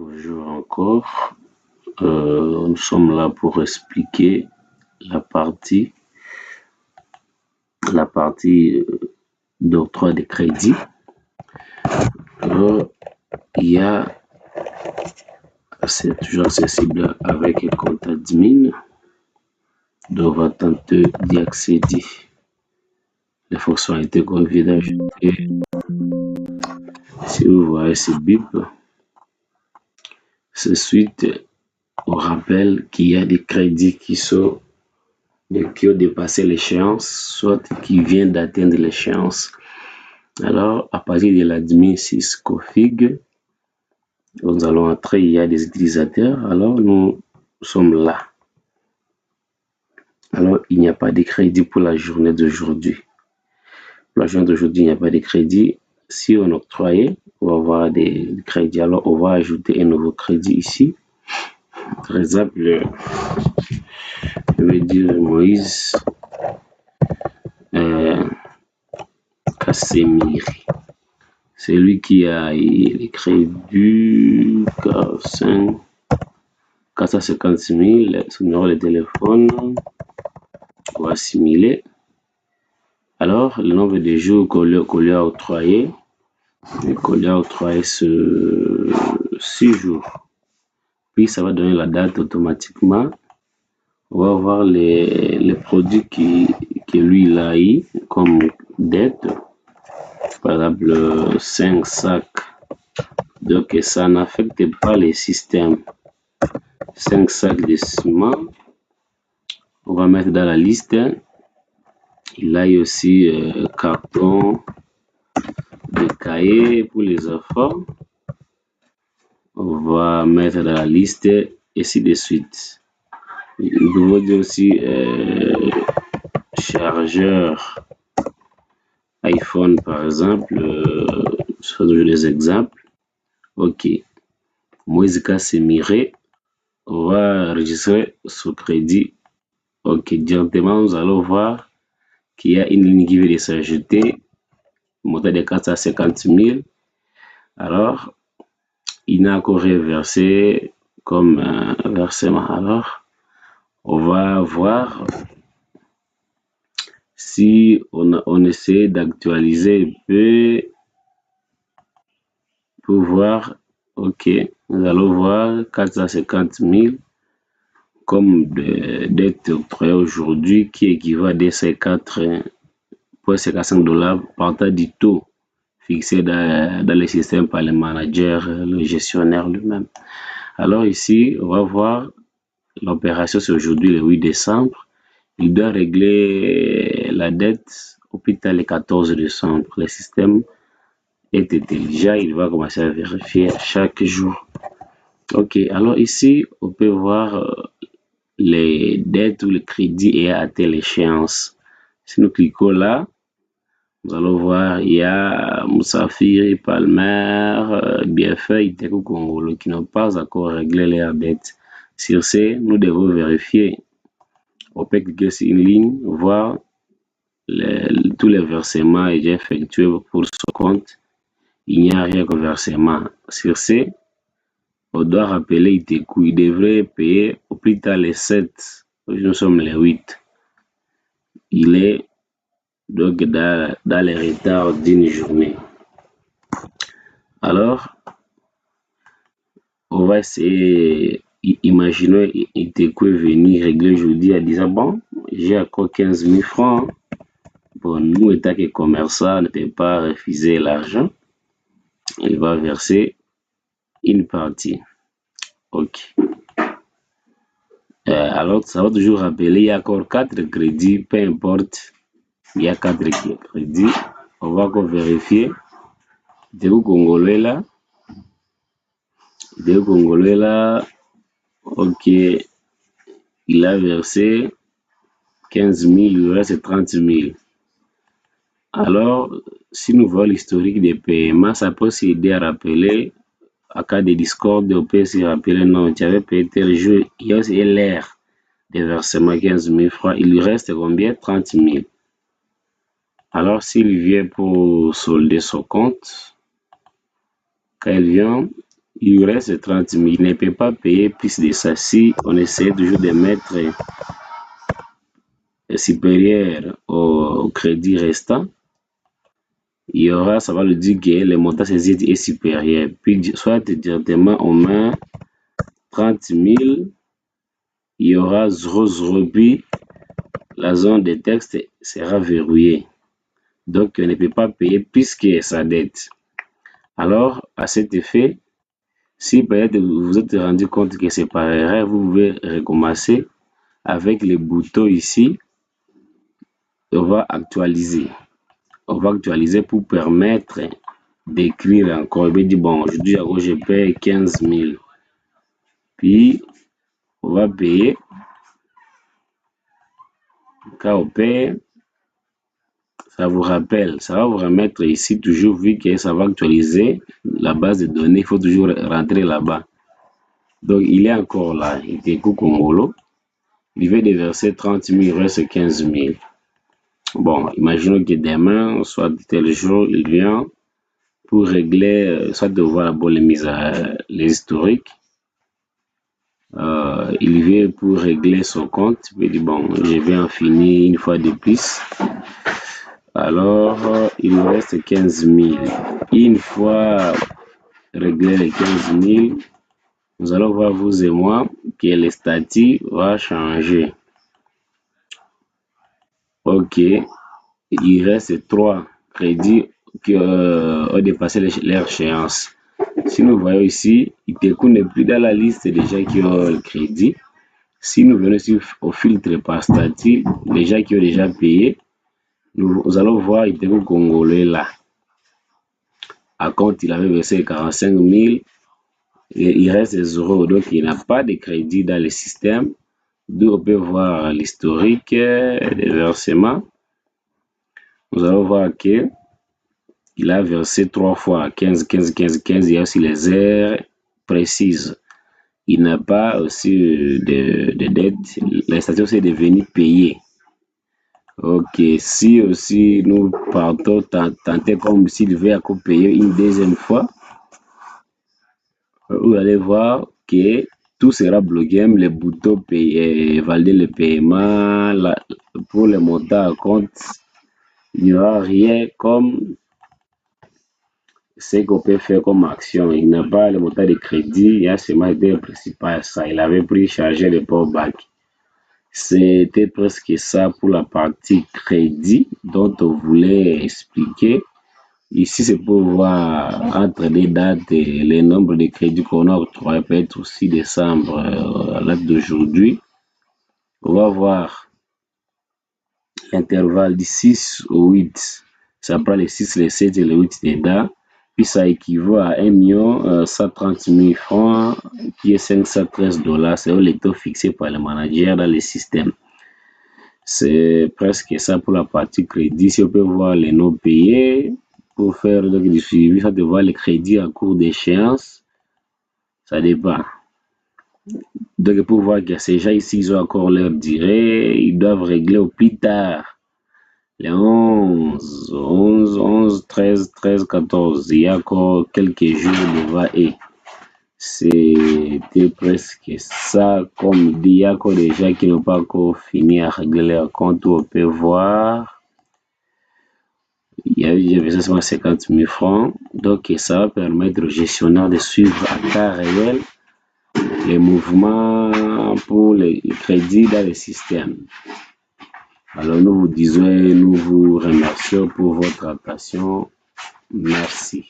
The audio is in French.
Bonjour encore. Nous sommes là pour expliquer la partie, d'octroi de crédit. Alors, c'est toujours accessible avec un compte admin. Donc, on va tenter d'y accéder. Les fonctionnalités qu'on vient d'ajouter. Si vous voyez ce bip, c'est suite au rappel qu'il y a des crédits qui ont dépassé l'échéance, soit qui viennent d'atteindre l'échéance. Alors, à partir de l'admin 6 config, nous allons entrer, il y a des utilisateurs. Alors, nous sommes là. Alors, il n'y a pas de crédit pour la journée d'aujourd'hui. Pour la journée d'aujourd'hui, il n'y a pas de crédit. Si on octroie, on va avoir des crédits. Alors, on va ajouter un nouveau crédit ici. Par exemple, je vais dire Moïse Kassemiri. C'est lui qui a écrit du 450 000, son numéro de téléphone, on va assimiler. Alors, le nombre de jours qu'on lui a octroyé, ce 6 jours. Puis, ça va donner la date automatiquement. On va voir les produits que lui, il a eu comme dette. Par exemple, 5 sacs. Donc, ça n'affecte pas les systèmes. 5 sacs de ciment. On va mettre dans la liste. Il a eu aussi carton de cahier pour les enfants. On va mettre dans la liste et ainsi de suite. Nous pouvons dire aussi chargeur iPhone par exemple. Je donne des exemples. Ok. Moïse Kassemiri, on va enregistrer ce crédit. Ok, directement, nous allons voir qu'il y a une ligne qui vient de s'ajouter, montant de 450 000. Alors, il n'a encore reversé comme versement. Alors, on va voir si on essaie d'actualiser un peu pour voir. Ok, nous allons voir 450 000 comme dette octroyée aujourd'hui qui équivaut à 254,55 $ partant du taux fixé dans le système par le manager, le gestionnaire lui-même. Alors ici, on va voir l'opération, c'est aujourd'hui le 8 décembre. Il doit régler la dette au plus tard le 14 décembre. Le système est intelligent, il va commencer à vérifier chaque jour. Ok, alors ici, on peut voir les dettes ou le crédit ayant atteint l'échéance. Si nous cliquons là, nous allons voir, il y a Moussafiri, Palmer, Bienfait, Iteco Congolo qui n'ont pas encore réglé leurs dettes. Sur ce, nous devons vérifier. On peut cliquer sur une ligne, voir tous les versements déjà effectués pour ce compte. Il n'y a rien comme versement. Sur ce, on doit rappeler Iteco, il devrait payer au plus tard les 7. Nous sommes les 8. Il est donc dans les retards d'une journée. Alors, on va essayer, imaginons Iteco est venu régler aujourd'hui en disant, bon, j'ai encore 15 000 francs. Bon, nous, étant que commerçant, ne peut pas refuser l'argent. Il va verser une partie. Ok. Alors, ça va toujours rappeler, il y a encore 4 crédits, peu importe. Il y a 4 crédits. On va encore vérifier. Iteco Congolais là. Iteco Congolais là. Ok. Il a versé 15 000, il reste 30 000. Alors, si nous voyons l'historique des paiements, ça peut s'aider à rappeler. À cas de discorde, on peut se rappeler, non, tu avais payé tel jour, il y a aussi l'air de versement 15 000 francs. Il lui reste combien? 30 000. Alors, s'il vient pour solder son compte, quand il vient, il lui reste 30 000. Il ne peut pas payer plus de ça si on essaie toujours de mettre supérieur au crédit restant. Il y aura, ça va lui dire que le montant saisi est supérieur. Puis, soit directement, on met 30 000, il y aura 0, puis la zone de texte sera verrouillée. Donc, on ne peut pas payer puisque sa dette. Alors, à cet effet, si peut-être vous vous êtes rendu compte que c'est par erreur, vous pouvez recommencer avec le bouton ici. On va actualiser. On va actualiser pour permettre d'écrire encore. Je vais dire, bon, aujourd'hui, je paye 15 000. Puis, on va payer. Quand on paye, ça vous rappelle, ça va vous remettre ici toujours, vu que ça va actualiser la base de données, il faut toujours rentrer là-bas. Donc, il est encore là, il était Congolo. Il vient de verser 30 000, il reste 15 000. Bon, imaginons que demain, soit tel jour, il vient pour régler, soit de voir les historiques. Il vient pour régler son compte. Il dit, bon, je vais en finir une fois de plus. Alors, il nous reste 15 000. Une fois réglé les 15 000, nous allons voir, vous et moi, que le statut va changer. Ok, il reste 3 crédits qui ont dépassé leur échéance. Si nous voyons ici, Iteco n'est plus dans la liste des gens qui ont le crédit. Si nous venons ici au filtre par statut, les gens qui ont déjà payé, nous allons voir Iteco Congolais là. À compte, il avait versé 45 000, et il reste 0, donc il n'a pas de crédit dans le système. D'où on peut voir l'historique des versements. Nous allons voir que il a versé 3 fois 15, 15, 15, 15. Il y a aussi les heures précises. Il n'a pas aussi de dette. La station est devenue payée. Ok, si aussi nous partons tenter comme s'il devait payer une deuxième fois, vous allez voir que tout sera bloqué, même les boutons payer, valider le paiement, pour le montant à compte, il n'y aura rien comme ce qu'on peut faire comme action. Il n'a pas le montant de crédit, il y a seulement été principal ça. Il avait pris charger le power back. C'était presque ça pour la partie crédit dont on voulait expliquer. Ici, c'est pour voir entre les dates et les nombres de crédits qu'on a octroyés, peut-être aussi décembre à la date d'aujourd'hui. On va voir l'intervalle du 6 au 8. Ça prend les 6, les 7 et les 8 dedans. Puis ça équivaut à 1 130 000 francs, qui est 513 $. C'est le taux fixé par le manager dans le système. C'est presque ça pour la partie crédit. Si on peut voir les non payés, pour faire donc, du suivi, ça de voir les crédits en cours d'échéance, ça dépend. Donc pour voir que ces gens ici, ils ont encore leur durée, ils doivent régler au plus tard. Les 11, 13, 14, il y a encore quelques jours devant eux. C'était presque ça, comme dit, il y a encore des gens qui n'ont pas encore fini à régler leur compte, où on peut voir. Il y a eu 50 000 francs, donc ça va permettre au gestionnaire de suivre à temps réel les mouvements pour les crédits dans le système. Alors nous vous disons, nous vous remercions pour votre attention. Merci.